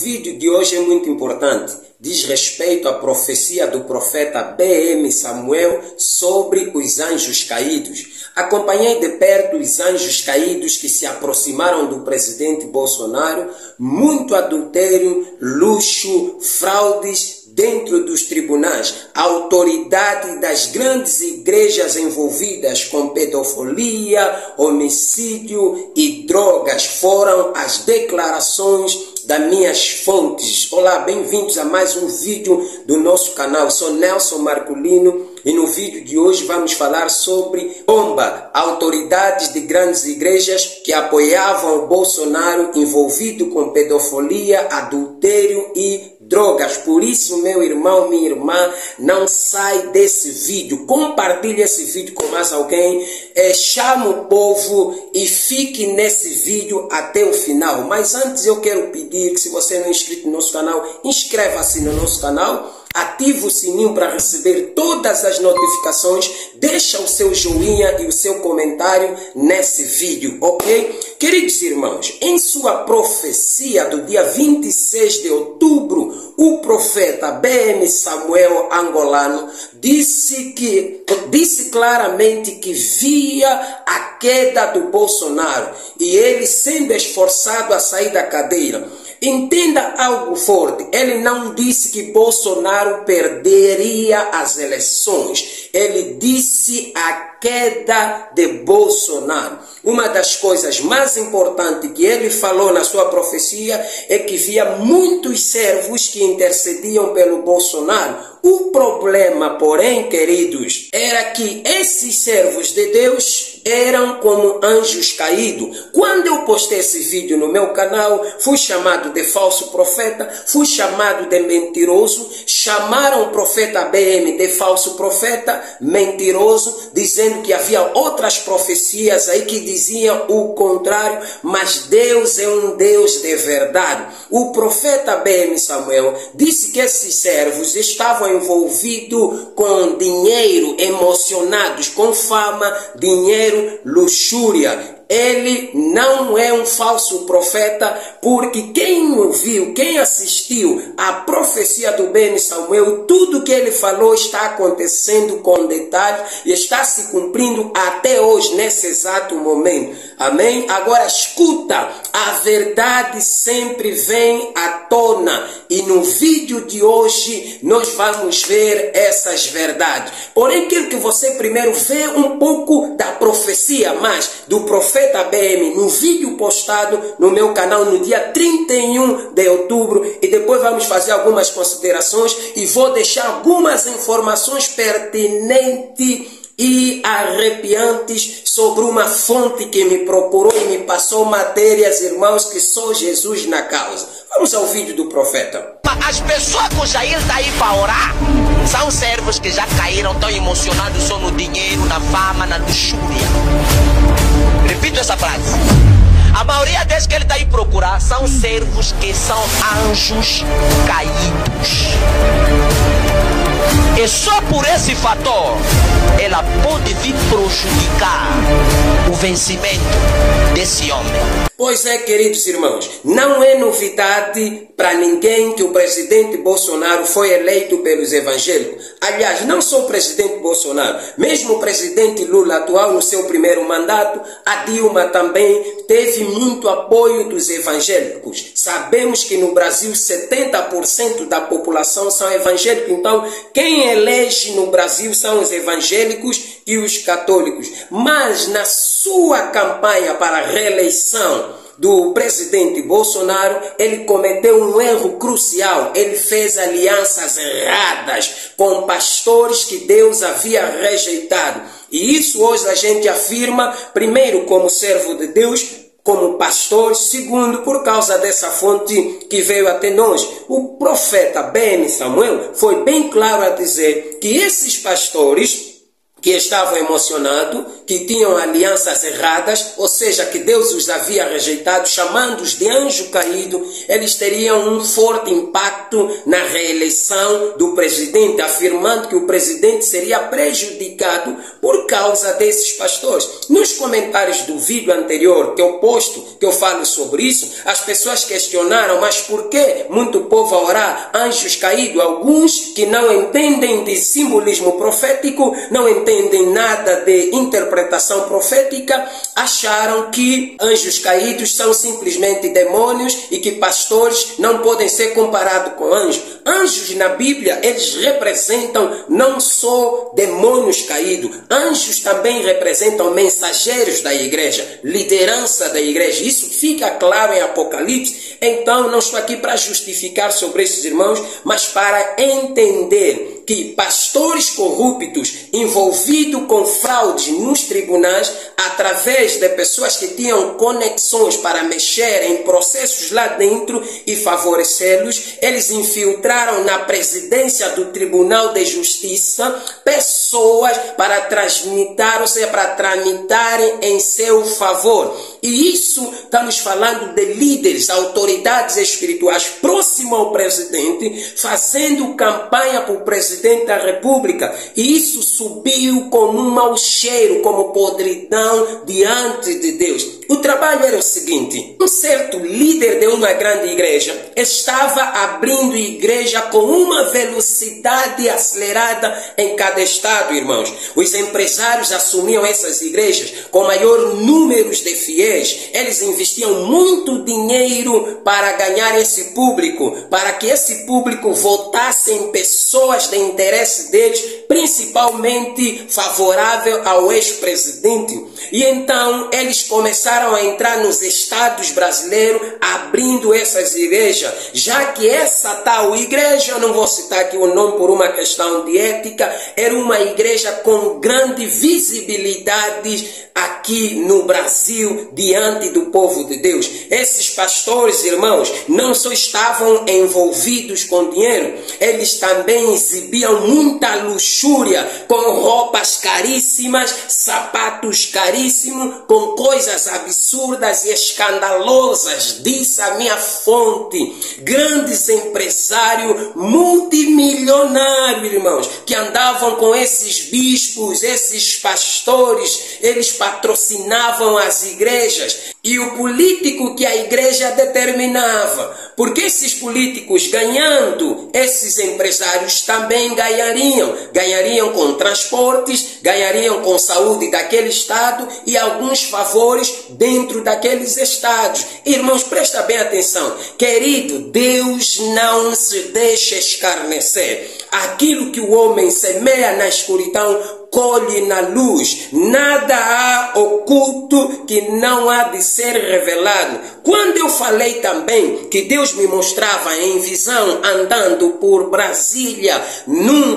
vídeo de hoje é muito importante. Diz respeito à profecia do profeta B.M. Samuel sobre os anjos caídos. Acompanhei de perto os anjos caídos que se aproximaram do presidente Bolsonaro. Muito adultério, luxo, fraudes dentro dos tribunais. A autoridade das grandes igrejas envolvidas com pedofilia, homicídio e drogas foram as declarações das minhas fontes. Olá, bem-vindos a mais um vídeo do nosso canal. Sou Nelson Marculino e no vídeo de hoje vamos falar sobre bomba. Autoridades de grandes igrejas que apoiavam o Bolsonaro envolvido com pedofilia, adultério e drogas. Por isso, meu irmão, minha irmã, não sai desse vídeo. Compartilhe esse vídeo com mais alguém. Chama o povo e fique nesse vídeo até o final. Mas antes eu quero pedir que, se você não é inscrito no nosso canal, inscreva-se no nosso canal. Ative o sininho para receber todas as notificações. Deixa o seu joinha e o seu comentário nesse vídeo, ok? Queridos irmãos, em sua profecia do dia 26 de outubro, o profeta B.M. Samuel Angolano disse claramente que via a queda do Bolsonaro e ele sendo esforçado a sair da cadeira. Entenda algo forte, ele não disse que Bolsonaro perderia as eleições, ele disse a queda de Bolsonaro. Uma das coisas mais importantes que ele falou na sua profecia é que via muitos servos que intercediam pelo Bolsonaro. O problema, porém, queridos, era que esses servos de Deus eram como anjos caídos. Quando eu postei esse vídeo no meu canal, fui chamado de falso profeta, fui chamado de mentiroso, chamaram o profeta B.M. de falso profeta, mentiroso, dizendo que havia outras profecias aí que diziam o contrário, mas Deus é um Deus de verdade. O profeta B.M. Samuel disse que esses servos estavam envolvidos com dinheiro, emocionados com fama, dinheiro, luxúria. Ele não é um falso profeta, porque quem ouviu, quem assistiu à profecia do B.M. Samuel, tudo que ele falou está acontecendo com detalhes e está se cumprindo até hoje, nesse exato momento. Amém? Agora escuta, a verdade sempre vem à tona e no vídeo de hoje nós vamos ver essas verdades. Porém, quero que você primeiro vê um pouco da profecia, mais do profeta B.M. no vídeo postado no meu canal no dia 31 de outubro e depois vamos fazer algumas considerações e vou deixar algumas informações pertinentes e arrepiantes sobre uma fonte que me procurou e me passou matérias, irmãos, que só Jesus na causa. Vamos ao vídeo do profeta. As pessoas que o Jair está aí para orar são servos que já caíram, estão emocionados só no dinheiro, na fama, na luxúria. Repito essa frase. A maioria deles que ele está aí procurar são servos que são anjos caídos. E só por esse fator ela pode vir prejudicar o vencimento desse homem. Pois é, queridos irmãos, não é novidade para ninguém que o presidente Bolsonaro foi eleito pelos evangélicos. Aliás, não só o presidente Bolsonaro, mesmo o presidente Lula atual no seu primeiro mandato, a Dilma também teve muito apoio dos evangélicos. Sabemos que no Brasil 70% da população são evangélicos, então quem elege no Brasil são os evangélicos e os católicos. Mas na sua campanha para a reeleição do presidente Bolsonaro, ele cometeu um erro crucial. Ele fez alianças erradas com pastores que Deus havia rejeitado. E isso hoje a gente afirma, primeiro como servo de Deus, como pastor, segundo, por causa dessa fonte que veio até nós. O profeta B.M. Samuel foi bem claro a dizer que esses pastores que estavam emocionados, que tinham alianças erradas, ou seja, que Deus os havia rejeitado, chamando-os de anjo caído, eles teriam um forte impacto na reeleição do presidente, afirmando que o presidente seria prejudicado por causa desses pastores. Nos comentários do vídeo anterior que eu posto, que eu falo sobre isso, as pessoas questionaram, mas por que muito povo a orar anjos caídos? Alguns que não entendem de simbolismo profético, não entendem nada de interpretação profética, acharam que anjos caídos são simplesmente demônios e que pastores não podem ser comparados com anjos. Anjos na Bíblia, eles representam não só demônios caídos, anjos também representam mensageiros da igreja, liderança da igreja. Isso fica claro em Apocalipse. Então, não estou aqui para justificar sobre esses irmãos, mas para entender que pastores corruptos envolvidos com fraude nos tribunais, através de pessoas que tinham conexões para mexer em processos lá dentro e favorecê-los, eles infiltraram na presidência do Tribunal de Justiça pessoas para transmitir, ou seja, para tramitarem em seu favor. E isso estamos falando de líderes, autoridades espirituais próximos ao presidente, fazendo campanha para o presidente da República. E isso subiu como um mau cheiro, como podridão diante de Deus. O trabalho era o seguinte: um certo líder de uma grande igreja estava abrindo igreja com uma velocidade acelerada em cada estado, irmãos. Os empresários assumiam essas igrejas com maior número de fiéis. Eles investiam muito dinheiro para ganhar esse público, para que esse público votasse em pessoas de interesse deles, principalmente favorável ao ex-presidente. E então eles começaram a entrar nos estados brasileiros abrindo essas igrejas, já que essa tal igreja, eu não vou citar aqui o nome por uma questão de ética, era uma igreja com grande visibilidade aqui no Brasil diante do povo de Deus. Esses pastores, irmãos, não só estavam envolvidos com dinheiro, eles também exibiam muita luxúria, com roupas caríssimas, sapatos caríssimos, com coisas absurdas e escandalosas. Disse a minha fonte, grandes empresários multimilionários, irmãos, que andavam com esses bispos, esses pastores, eles patrocinavam as igrejas e o político que a igreja determinava, porque esses políticos ganhando, esses empresários também ganhariam com transportes, ganhariam com saúde daquele estado e alguns favores dentro daqueles estados. Irmãos, presta bem atenção, querido, Deus não se deixa escarnecer. Aquilo que o homem semeia na escuridão, colhe na luz. Nada há oculto que não há de ser revelado. Quando eu falei também que Deus me mostrava em visão andando por Brasília,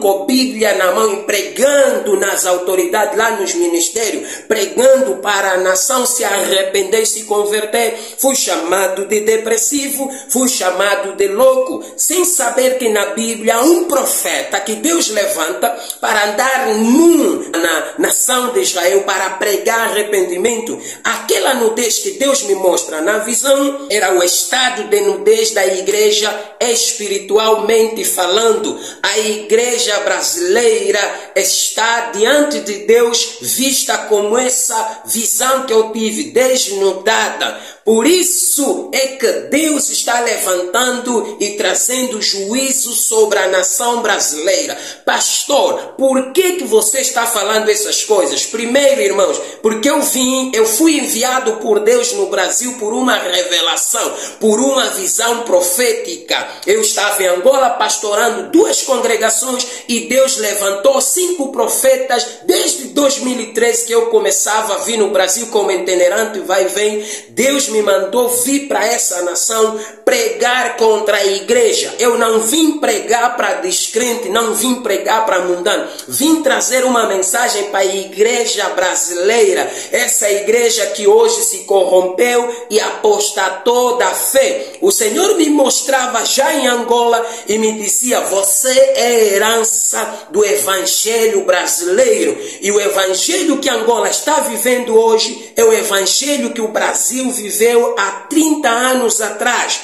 com Bíblia na mão e pregando nas autoridades lá nos ministérios, pregando para a nação se arrepender e se converter, fui chamado de depressivo, fui chamado de louco, sem saber que na Bíblia um profeta que Deus levanta para andar na nação de Israel para pregar arrependimento. Aquela nudez que Deus me mostra na visão era o estado de nudez da igreja espiritualmente falando. A igreja brasileira está diante de Deus vista como essa visão que eu tive, desnudada. Por isso é que Deus está levantando e trazendo juízo sobre a nação brasileira. Pastor, por que você está falando essas coisas? Primeiro, irmãos, porque eu fui enviado por Deus no Brasil por uma revelação, por uma visão profética. Eu estava em Angola pastorando 2 congregações e Deus levantou 5 profetas desde 2013 que eu começava a vir no Brasil como itinerante, vai e vem. Deus me mandou vir para essa nação pregar contra a igreja. Eu não vim pregar para descrente, não vim pregar para mundano. Vim trazer uma mensagem para a igreja brasileira. Essa igreja que hoje se corrompeu e apostatou da fé. O Senhor me mostrava já em Angola e me dizia: você é herança do evangelho brasileiro. E o evangelho que Angola está vivendo hoje é o evangelho que o Brasil viveu há 30 anos atrás.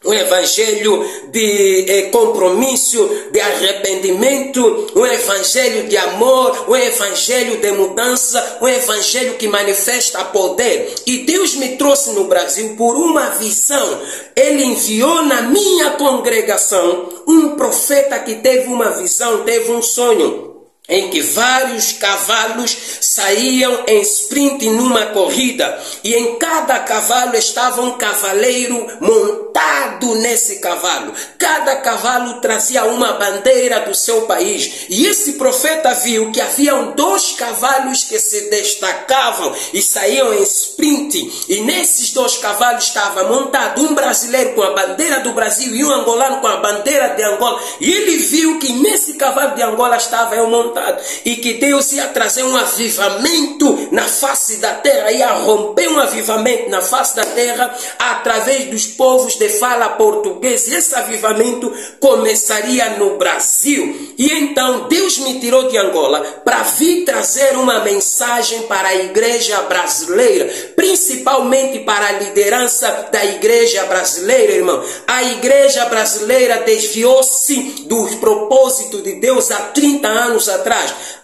Um evangelho de compromisso, de arrependimento, um evangelho de amor, um evangelho de mudança, um evangelho que manifesta poder. E Deus me trouxe no Brasil por uma visão. Ele enviou na minha congregação um profeta que teve uma visão, teve um sonho, em que vários cavalos saíam em sprint numa corrida, e em cada cavalo estava um cavaleiro montado nesse cavalo. Cada cavalo trazia uma bandeira do seu país, e esse profeta viu que haviam 2 cavalos que se destacavam e saíam em sprint, e nesses 2 cavalos estava montado um brasileiro com a bandeira do Brasil e um angolano com a bandeira de Angola, e ele viu que nesse cavalo de Angola estava eu montado, e que Deus ia trazer um avivamento na face da terra, ia romper um avivamento na face da terra através dos povos de fala portuguesa. Esse avivamento começaria no Brasil. E então Deus me tirou de Angola para vir trazer uma mensagem para a igreja brasileira, principalmente para a liderança da igreja brasileira, irmão. A igreja brasileira desviou-se do propósito de Deus há 30 anos atrás.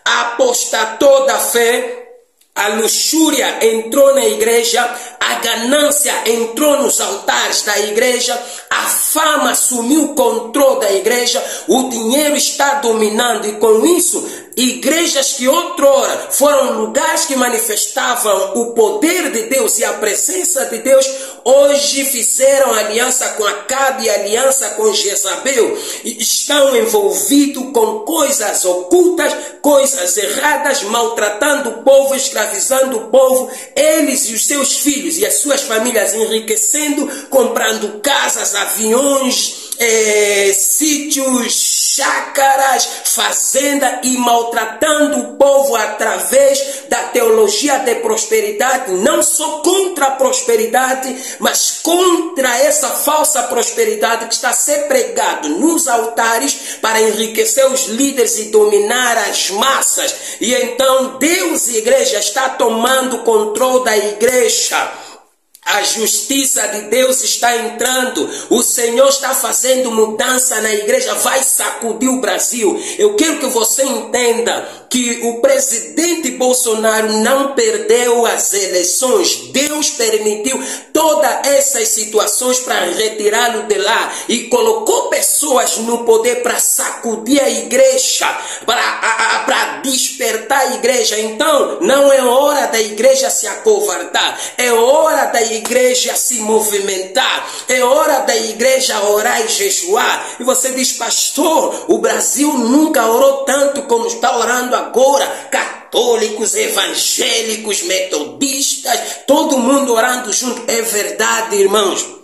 Apostatou da fé, a luxúria entrou na igreja, a ganância entrou nos altares da igreja, a fama assumiu o controle da igreja, o dinheiro está dominando, e com isso, igrejas que outrora foram lugares que manifestavam o poder de Deus e a presença de Deus, hoje fizeram aliança com Acabe, aliança com Jezabel, e estão envolvidos com coisas ocultas, coisas erradas, maltratando o povo, escravizando o povo, eles e os seus filhos e as suas famílias enriquecendo, comprando casas, aviões, sítios, chácaras, fazenda, e maltratando o povo através da teologia de prosperidade, não só contra a prosperidade, mas contra essa falsa prosperidade que está a ser pregado nos altares para enriquecer os líderes e dominar as massas. E então Deus e a igreja está tomando controle da igreja. A justiça de Deus está entrando. O Senhor está fazendo mudança na igreja. Vai sacudir o Brasil. Eu quero que você entenda que o presidente Bolsonaro não perdeu as eleições. Deus permitiu todas essas situações para retirá-lo de lá e colocou pessoas no poder para sacudir a igreja, para despertar a igreja. Então, não é hora da igreja se acovardar. É hora da igreja se movimentar. É hora da igreja orar e jejuar. E você diz: pastor, o Brasil nunca orou tanto como está orando agora. Católicos, evangélicos, metodistas, todo mundo orando junto. É verdade, irmãos.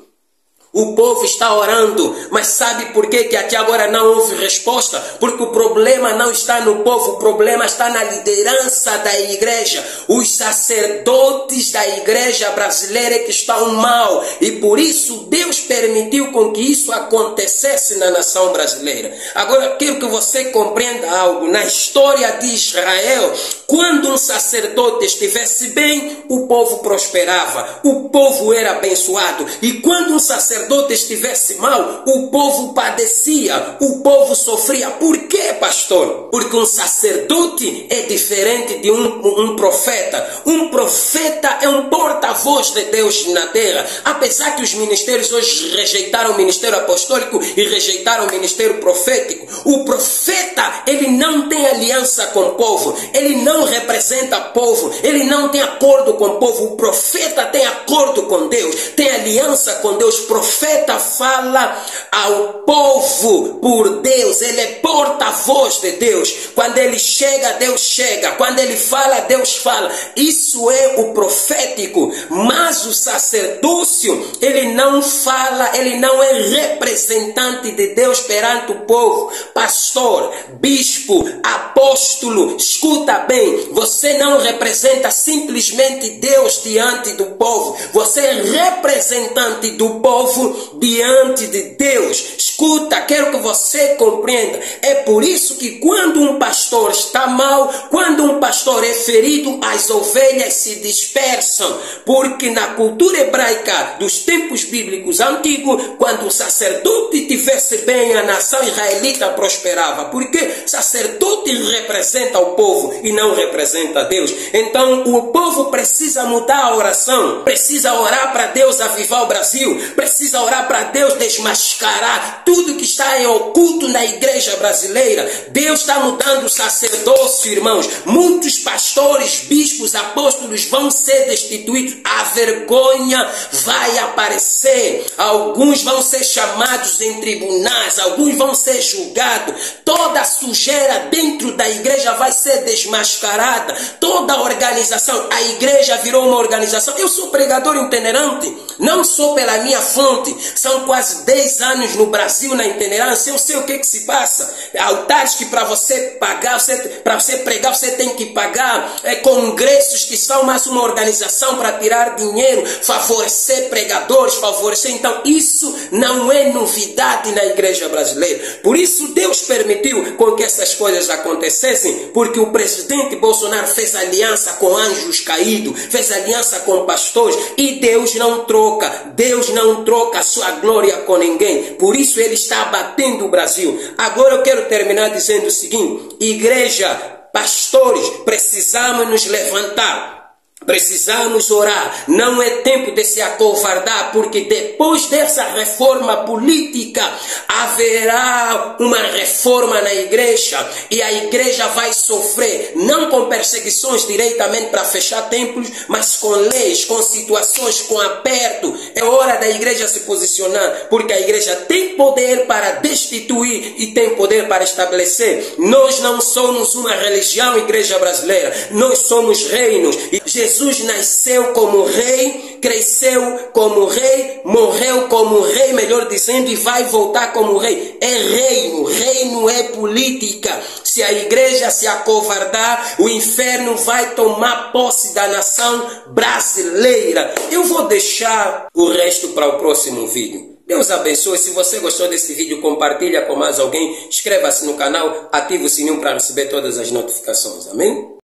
O povo está orando, mas sabe por quê que até agora não houve resposta? Porque o problema não está no povo, o problema está na liderança da igreja. Os sacerdotes da igreja brasileira que estão mal, e por isso Deus permitiu com que isso acontecesse na nação brasileira. Agora quero que você compreenda algo. Na história de Israel, quando um sacerdote estivesse bem, o povo prosperava, o povo era abençoado. E quando um sacerdote estivesse mal, o povo padecia, o povo sofria. Por quê, pastor? Porque um sacerdote é diferente de um profeta. Um profeta é um porta-voz de Deus na terra. Apesar que os ministérios hoje rejeitaram o ministério apostólico e rejeitaram o ministério profético, o profeta, ele não tem aliança com o povo, ele não representa o povo, ele não tem acordo com o povo. O profeta tem acordo com Deus, tem aliança com Deus. Profeta profeta fala ao povo por Deus, ele é porta-voz de Deus. Quando ele chega, Deus chega. Quando ele fala, Deus fala. Isso é o profético. Mas o sacerdócio, ele não fala, ele não é representante de Deus perante o povo. Pastor, bispo, apóstolo, escuta bem, você não representa simplesmente Deus diante do povo. Você é representante do povo diante de Deus. Escuta, quero que você compreenda. É por isso que quando um pastor está mal, quando um pastor é ferido, as ovelhas se dispersam. Porque na cultura hebraica dos tempos bíblicos antigos, quando o sacerdote tivesse bem, a nação israelita prosperava. Porque sacerdote representa o povo e não representa Deus. Então o povo precisa mudar a oração, precisa orar para Deus avivar o Brasil, precisa orar para Deus desmascarar tudo que está em oculto na igreja brasileira. Deus está mudando o sacerdócio, irmãos. Muitos pastores, bispos, apóstolos vão ser destituídos. A vergonha vai aparecer. Alguns vão ser chamados em tribunais, alguns vão ser julgados. Toda a sujeira dentro da igreja vai ser desmascarada. Toda a organização, a igreja virou uma organização. Eu sou pregador itinerante, não sou pela minha fonte. São quase 10 anos no Brasil na itinerância. Eu sei o que se passa. Altares que para você pagar, para você pregar, você tem que pagar. Congressos que são mais uma organização para tirar dinheiro, favorecer pregadores, favorecer. Então isso não é novidade na igreja brasileira. Por isso Deus permitiu com que essas coisas acontecessem, porque o presidente Bolsonaro fez aliança com anjos caídos, fez aliança com pastores, e Deus não troca a sua glória com ninguém. Por isso ele está abatendo o Brasil. Agora eu quero terminar dizendo o seguinte: igreja, pastores, precisamos nos levantar. Precisamos orar. Não é tempo de se acovardar, porque depois dessa reforma política haverá uma reforma na igreja, e a igreja vai sofrer, não com perseguições diretamente para fechar templos, mas com leis, com situações, com aperto. É hora da igreja se posicionar, porque a igreja tem poder para destituir e tem poder para estabelecer. Nós não somos uma religião, igreja brasileira, nós somos reinos. E Jesus nasceu como rei, cresceu como rei, morreu como rei, melhor dizendo, e vai voltar como rei. É reino, reino é política. Se a igreja se acovardar, o inferno vai tomar posse da nação brasileira. Eu vou deixar o resto para o próximo vídeo. Deus abençoe. Se você gostou desse vídeo, compartilha com mais alguém. Inscreva-se no canal, ative o sininho para receber todas as notificações. Amém?